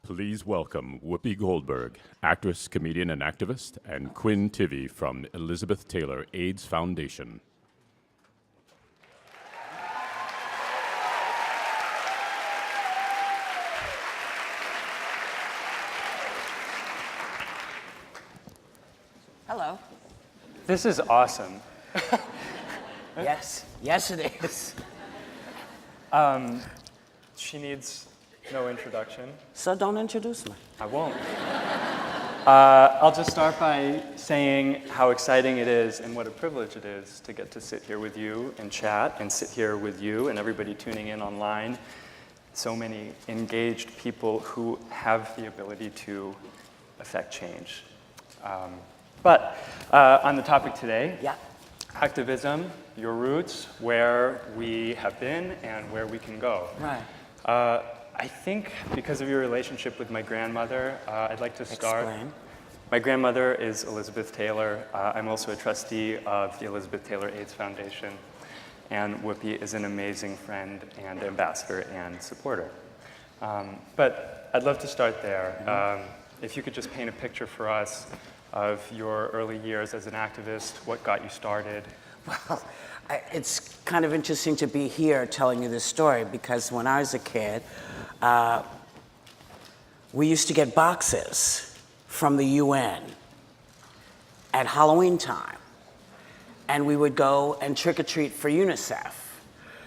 Please welcome Whoopi Goldberg, actress, comedian, and activist, and Quinn Tivey from Elizabeth Taylor AIDS Foundation. Hello. This is awesome. Yes, yes it is. She needs no introduction. So don't introduce me. I won't. I'll just start by saying how exciting it is and what a privilege it is to get to sit here with you and chat and sit here with you and everybody tuning in online. So many engaged people who have the ability to affect change. But on the topic today, Yeah. activism, your roots, where we have been and where we can go. Right. I think because of your relationship with my grandmother, I'd like to start. Explain. My grandmother is Elizabeth Taylor. I'm also a trustee of the Elizabeth Taylor AIDS Foundation. And Whoopi is an amazing friend and ambassador and supporter. But I'd love to start there. If you could just paint a picture for us of your early years as an activist, what got you started? Well, it's kind of interesting to be here telling you this story because when I was a kid, we used to get boxes from the UN at Halloween time. And we would go and trick-or-treat for UNICEF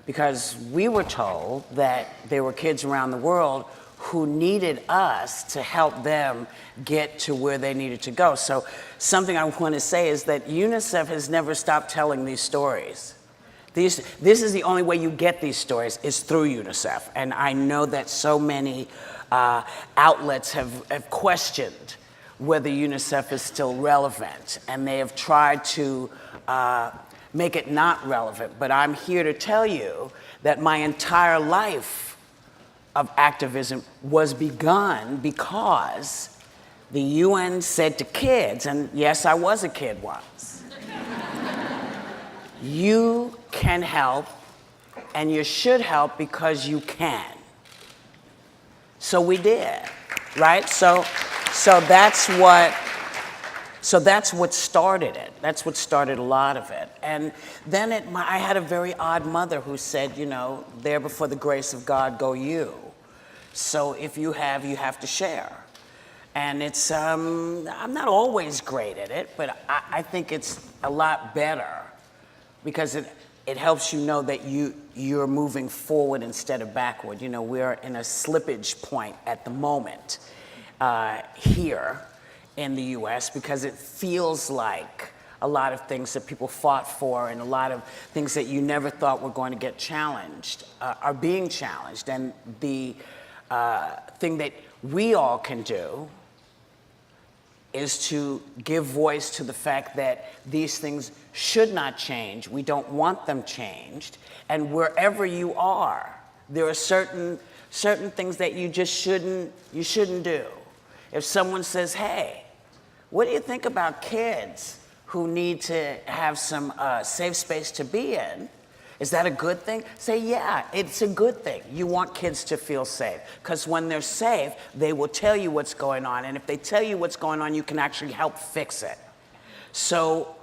because we were told that there were kids around the world who needed us to help them get to where they needed to go. So something I want to say is that UNICEF has never stopped telling these stories. This is the only way you get these stories is through UNICEF. And I know that so many outlets have questioned whether UNICEF is still relevant. And they have tried to make it not relevant. But I'm here to tell you that my entire life of activism was begun because the UN said to kids, and yes, I was a kid once, you can help and you should help because you can. So we did, right? So that's what started it. That's what started a lot of it. And then I had a very odd mother who said, you know, there before the grace of God go you. So if you have to share. And it's, I'm not always great at it, but I think it's a lot better because it helps you know that you're moving forward instead of backward. You know, we're in a slippage point at the moment here in the US because it feels like a lot of things that people fought for and a lot of things that you never thought were going to get challenged are being challenged. And the thing that we all can do is to give voice to the fact that these things should not change. We don't want them changed. And wherever you are, there are certain things that you just shouldn't do. If someone says, hey, what do you think about kids who need to have some safe space to be in? Is that a good thing? Say, yeah, it's a good thing. You want kids to feel safe. Because when they're safe, they will tell you what's going on. And if they tell you what's going on, you can actually help fix it. So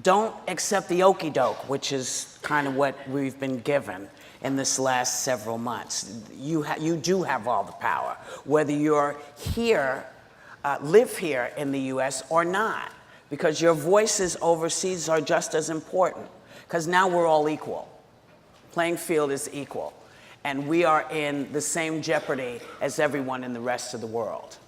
don't accept the okie doke, which is kind of what we've been given in this last several months. You do have all the power, whether you're here, live here in the US or not, because your voices overseas are just as important. Because now we're all equal. Playing field is equal. And we are in the same jeopardy as everyone in the rest of the world.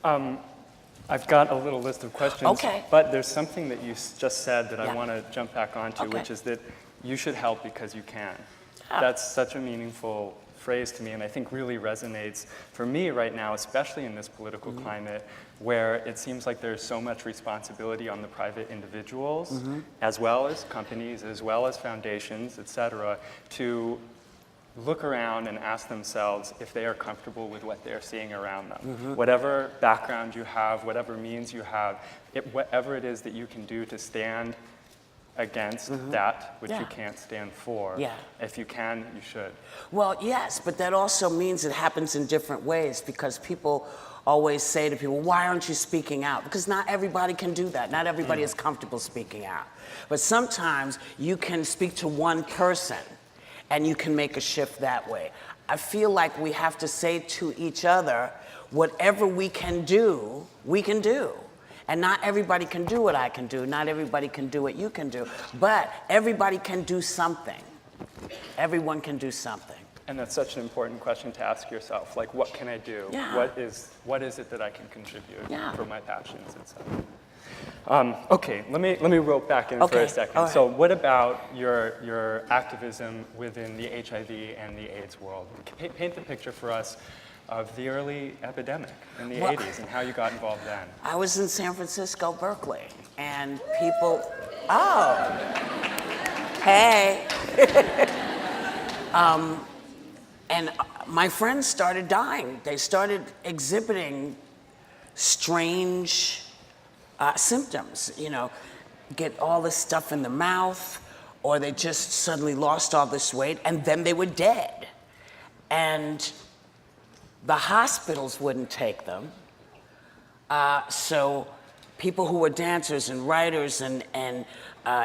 I've got a little list of questions, Okay. But there's something that you just said that I want to jump back onto, Okay. which is that you should help because you can. Yeah. That's such a meaningful phrase to me, and I think really resonates for me right now, especially in this political climate, where it seems like there's so much responsibility on the private individuals, as well as companies, as well as foundations, et cetera, to look around and ask themselves if they are comfortable with what they're seeing around them. Whatever background you have, whatever means you have, whatever it is that you can do to stand against that which Yeah. you can't stand for. Yeah. If you can, you should. Well, yes, but that also means it happens in different ways, because people always say to people, why aren't you speaking out? Because not everybody can do that. Not everybody is comfortable speaking out. But sometimes you can speak to one person and you can make a shift that way. I feel like we have to say to each other, whatever we can do, we can do. And not everybody can do what I can do. Not everybody can do what you can do. But everybody can do something. Everyone can do something. And that's such an important question to ask yourself. Like, what can I do? Yeah. What is it that I can contribute Yeah. for my passions and stuff? Okay, let me rope back in for Okay, a second. all right. So what about your activism within the HIV and the AIDS world? Paint the picture for us of the early epidemic in the Well, 80s and how you got involved then. I was in San Francisco, Berkeley, and people, oh, hey. And my friends started dying. They started exhibiting strange symptoms, you know, get all this stuff in the mouth, or they just suddenly lost all this weight, and then they were dead. And the hospitals wouldn't take them. So people who were dancers and writers and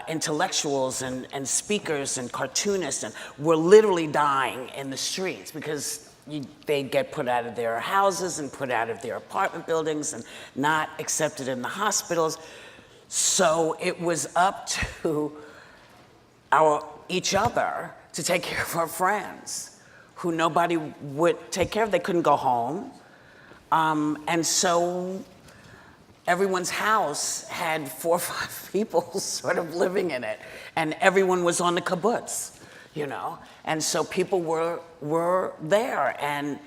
intellectuals and speakers and cartoonists and were literally dying in the streets because they'd get put out of their houses and put out of their apartment buildings and not accepted in the hospitals. So it was up to each other to take care of our friends who nobody would take care of. They couldn't go home. And so everyone's house had 4 or 5 people sort of living in it. And everyone was on the kibbutz, you know? And so people were there, and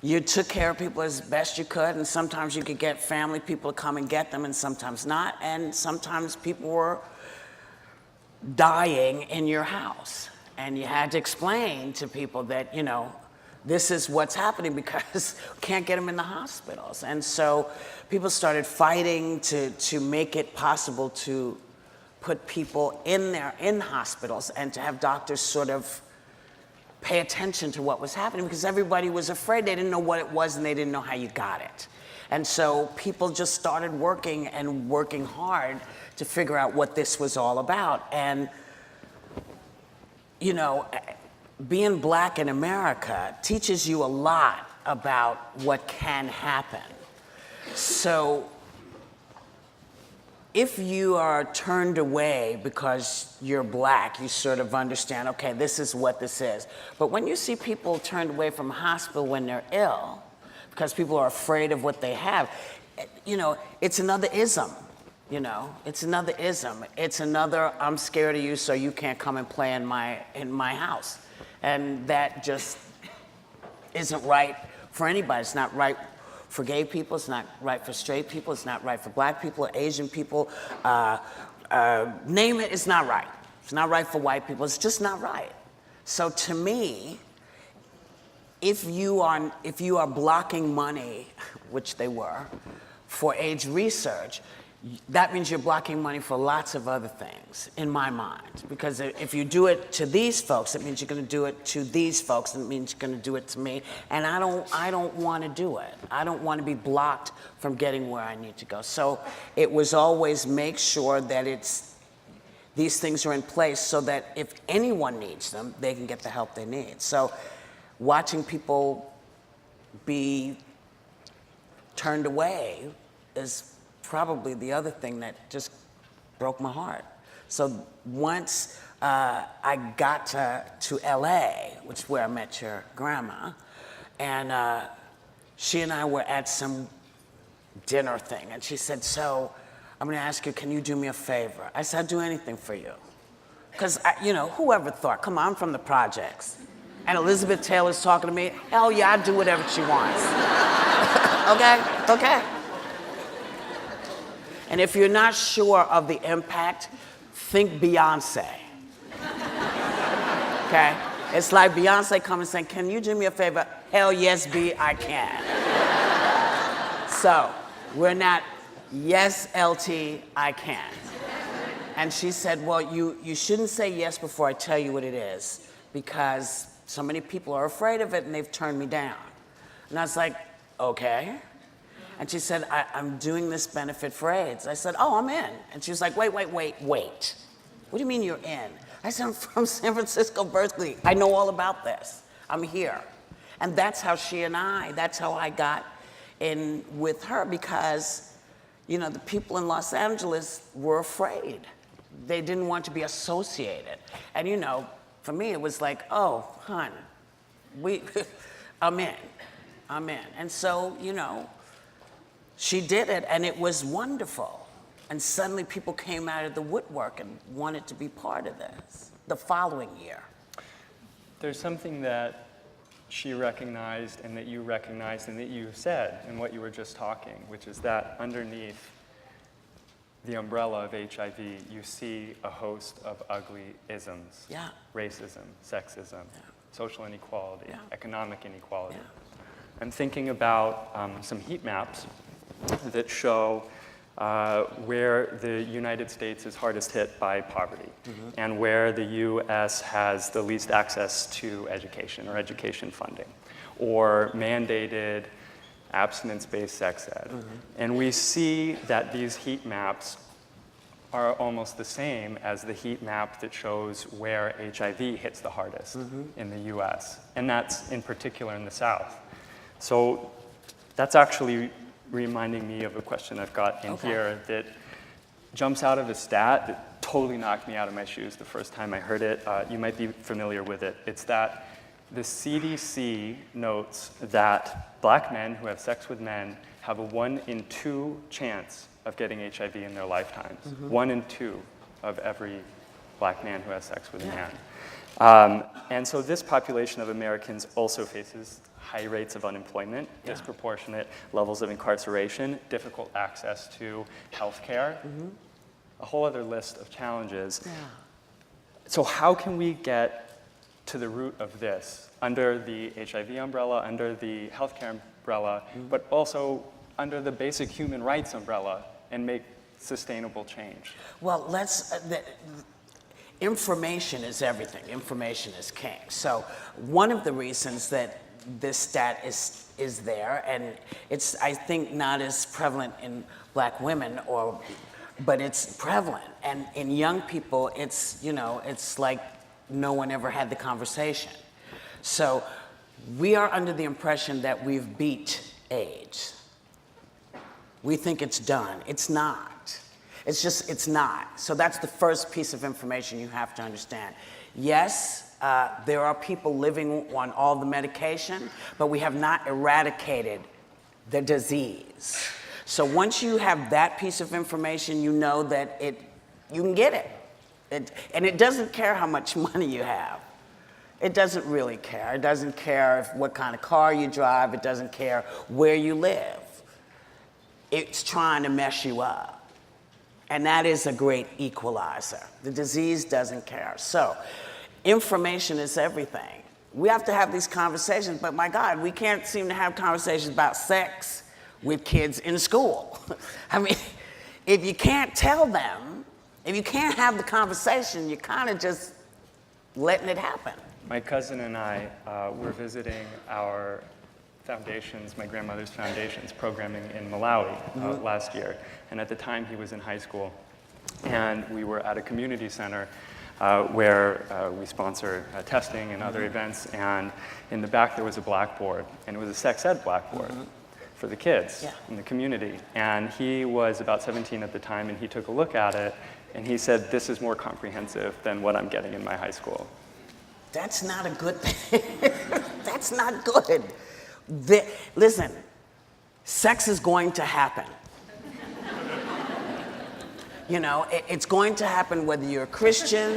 you took care of people as best you could, and sometimes you could get family people to come and get them, and sometimes not, and sometimes people were dying in your house. And you had to explain to people that, you know, this is what's happening because we can't get them in the hospitals. And so people started fighting to make it possible to put people in hospitals and to have doctors sort of pay attention to what was happening, because everybody was afraid. They didn't know what it was and they didn't know how you got it. And so people just started working and working hard to figure out what this was all about. And, you know, being black in America teaches you a lot about what can happen. So if you are turned away because you're black, you sort of understand, okay, this is what this is. But when you see people turned away from a hospital when they're ill, because people are afraid of what they have, you know, it's another ism. You know, it's another ism. It's another, I'm scared of you, so you can't come and play in my house. And that just isn't right for anybody. It's not right for gay people. It's not right for straight people. It's not right for black people or Asian people. Name it, it's not right. It's not right for white people. It's just not right. So to me, if you are blocking money, which they were, for AIDS research, that means you're blocking money for lots of other things, in my mind. Because if you do it to these folks, it means you're going to do it to these folks, and it means you're going to do it to me. And I don't want to do it. I don't want to be blocked from getting where I need to go. So it was always make sure that these things are in place so that if anyone needs them, they can get the help they need. So watching people be turned away is probably the other thing that just broke my heart. So once I got to LA, which is where I met your grandma, and she and I were at some dinner thing, and she said, so I'm gonna ask you, can you do me a favor? I said, I'd do anything for you. Because, you know, whoever thought, come on, I'm from the projects. And Elizabeth Taylor's talking to me, hell yeah, I'd do whatever she wants. Okay? And if you're not sure of the impact, think Beyonce. Okay? It's like Beyonce coming and saying, can you do me a favor? Hell yes, B, I can. So, we're not, yes, LT, I can. And she said, well, you shouldn't say yes before I tell you what it is, because so many people are afraid of it and they've turned me down. And I was like, okay. And she said, I'm doing this benefit for AIDS. I said, oh, I'm in. And she was like, wait. What do you mean you're in? I said, I'm from San Francisco, Berkeley. I know all about this. I'm here. And that's how that's how I got in with her, because, you know, the people in Los Angeles were afraid. They didn't want to be associated. And, you know, for me, it was like, oh, hon, I'm in. And so, you know, she did it, and it was wonderful. And suddenly people came out of the woodwork and wanted to be part of this the following year. There's something that she recognized and that you recognized and that you said in what you were just talking, which is that underneath the umbrella of HIV, you see a host of ugly isms. Yeah. Racism, sexism, social inequality, Yeah. economic inequality. Yeah. I'm thinking about some heat maps that show where the United States is hardest hit by poverty, and where the US has the least access to education or education funding, or mandated abstinence-based sex ed. And we see that these heat maps are almost the same as the heat map that shows where HIV hits the hardest in the US, and that's in particular in the South. So that's actually reminding me of a question I've got in here that jumps out of a stat that totally knocked me out of my shoes the first time I heard it. You might be familiar with it. It's that the CDC notes that black men who have sex with men have a 1 in 2 chance of getting HIV in their lifetimes. 1 in 2 of every black man who has sex with a man. And so this population of Americans also faces high rates of unemployment, disproportionate levels of incarceration, difficult access to health care, a whole other list of challenges. So how can we get to the root of this under the HIV umbrella, under the healthcare umbrella, but also under the basic human rights umbrella, and make sustainable change? Well, information is everything. Information is king. So one of the reasons that this stat is there, and it's, I think, not as prevalent in black women, but it's prevalent. And in young people, it's, you know, it's like no one ever had the conversation. So we are under the impression that we've beat AIDS. We think it's done. It's not. It's not. So that's the first piece of information you have to understand. Yes, there are people living on all the medication, but we have not eradicated the disease. So once you have that piece of information, you know that you can get it. And it doesn't care how much money you have. It doesn't really care. It doesn't care what kind of car you drive. It doesn't care where you live. It's trying to mess you up. And that is a great equalizer. The disease doesn't care. So information is everything. We have to have these conversations, but my God, we can't seem to have conversations about sex with kids in school. I mean, if you can't tell them, if you can't have the conversation, you're kind of just letting it happen. My cousin and I were visiting our foundations, my grandmother's foundation's programming in Malawi last year. And at the time, he was in high school. And we were at a community center where we sponsor testing and other events. And in the back, there was a blackboard. And it was a sex ed blackboard for the kids in the community. And he was about 17 at the time, and he took a look at it. And he said, this is more comprehensive than what I'm getting in my high school. That's not a good thing. That's not good. Listen, sex is going to happen. You know, it's going to happen whether you're a Christian.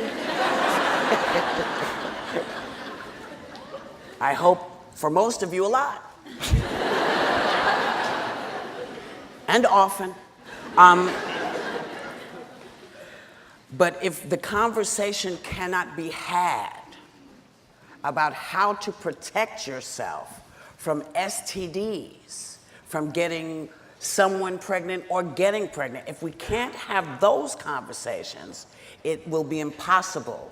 I hope for most of you a lot. And often. But if the conversation cannot be had about how to protect yourself from STDs, from getting someone pregnant or getting pregnant. If we can't have those conversations, it will be impossible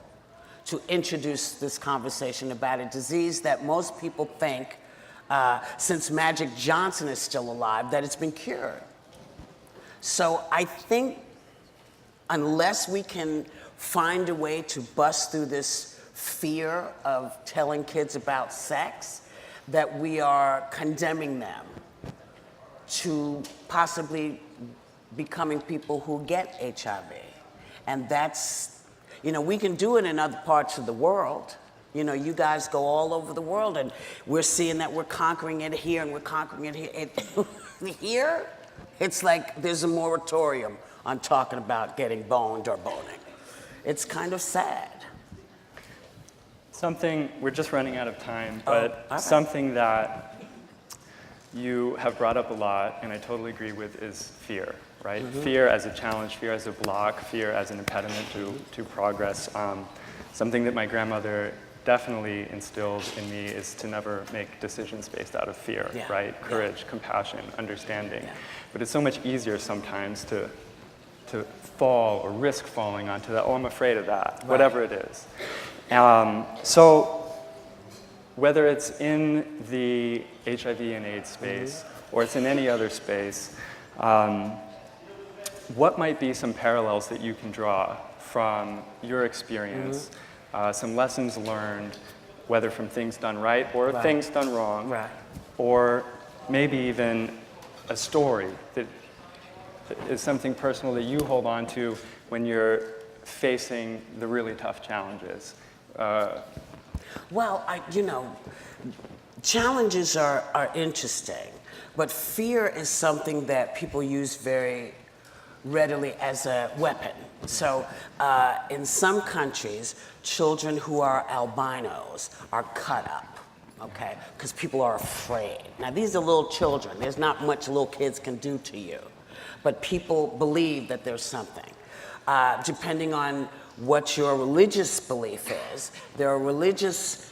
to introduce this conversation about a disease that most people think, since Magic Johnson is still alive, that it's been cured. So I think unless we can find a way to bust through this fear of telling kids about sex, that we are condemning them to possibly becoming people who get HIV. And that's, you know, we can do it in other parts of the world. You know, you guys go all over the world and we're seeing that we're conquering it here and we're conquering it here. Here, it's like there's a moratorium on talking about getting boned or boning. It's kind of sad. Something, we're just running out of time, but something that you have brought up a lot, and I totally agree with, is fear, right? Fear as a challenge, fear as a block, fear as an impediment to progress. Something that my grandmother definitely instilled in me is to never make decisions based out of fear, right? Courage, compassion, understanding. But it's so much easier sometimes to fall or risk falling onto that, oh, I'm afraid of that, whatever it is. So whether it's in the HIV and AIDS space or it's in any other space, what might be some parallels that you can draw from your experience, some lessons learned, whether from things done right or things done wrong, or maybe even a story that is something personal that you hold on to when you're facing the really tough challenges? Well, you know, challenges are interesting, but fear is something that people use very readily as a weapon. So in some countries, children who are albinos are cut up, okay? Because people are afraid. Now, these are little children. There's not much little kids can do to you. But people believe that there's something. Depending on what your religious belief is, there are religious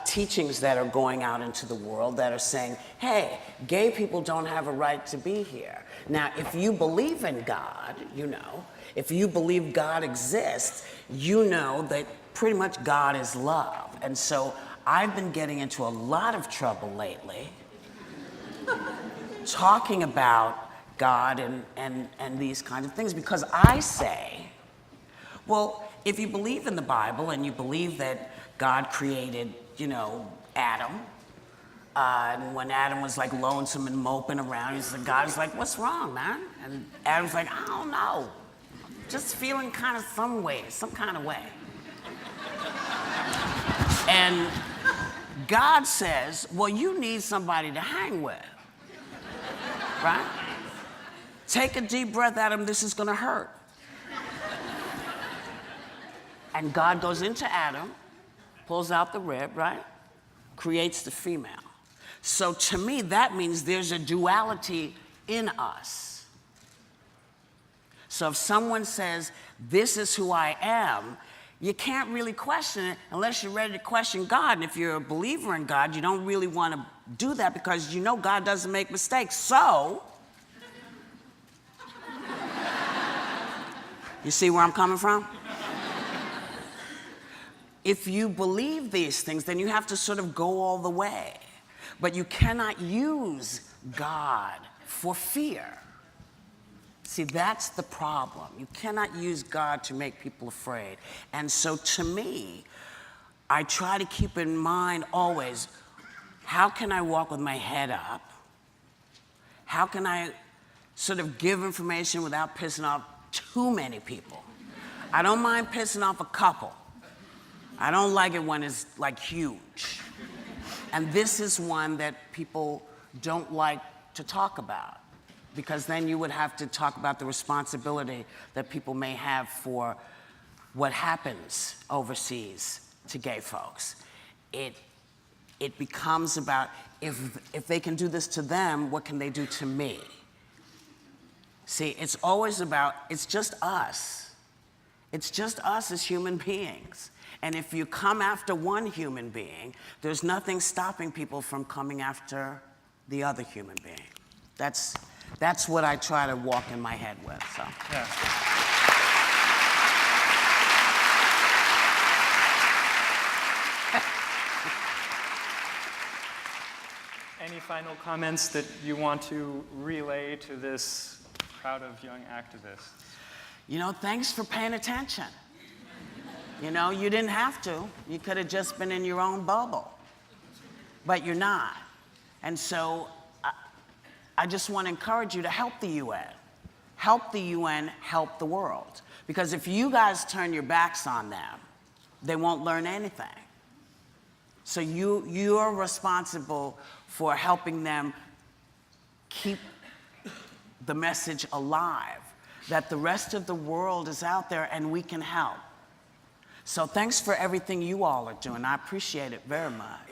teachings that are going out into the world that are saying, hey, gay people don't have a right to be here. Now, if you believe in God, you know, if you believe God exists, you know that pretty much God is love. And so I've been getting into a lot of trouble lately talking about God and these kinds of things, because I say, well, if you believe in the Bible and you believe that God created, you know, Adam, and when Adam was like lonesome and moping around, God's like, what's wrong, man? And Adam's like, I don't know, just feeling kind of some kind of way. And God says, well, you need somebody to hang with, right? Take a deep breath, Adam, this is gonna hurt. And God goes into Adam, pulls out the rib, right? Creates the female. So to me, that means there's a duality in us. So if someone says, this is who I am, you can't really question it unless you're ready to question God. And if you're a believer in God, you don't really want to do that because you know God doesn't make mistakes. So, you see where I'm coming from? If you believe these things, then you have to sort of go all the way. But you cannot use God for fear. See, that's the problem. You cannot use God to make people afraid. And so to me, I try to keep in mind always, how can I walk with my head up? How can I sort of give information without pissing off too many people? I don't mind pissing off a couple. I don't like it when it's like huge. And this is one that people don't like to talk about, because then you would have to talk about the responsibility that people may have for what happens overseas to gay folks. It becomes about, if they can do this to them, what can they do to me? See, it's always about, it's just us. It's just us as human beings. And if you come after one human being, there's nothing stopping people from coming after the other human being. That's That's what I try to walk in my head with, so. Yeah. Any final comments that you want to relay to this crowd of young activists? You know, thanks for paying attention. You know, you didn't have to. You could have just been in your own bubble. But you're not. And so I just want to encourage you to help the UN. Help the UN, help the world. Because if you guys turn your backs on them, they won't learn anything. So you are responsible for helping them keep the message alive, that the rest of the world is out there and we can help. So thanks for everything you all are doing. I appreciate it very much.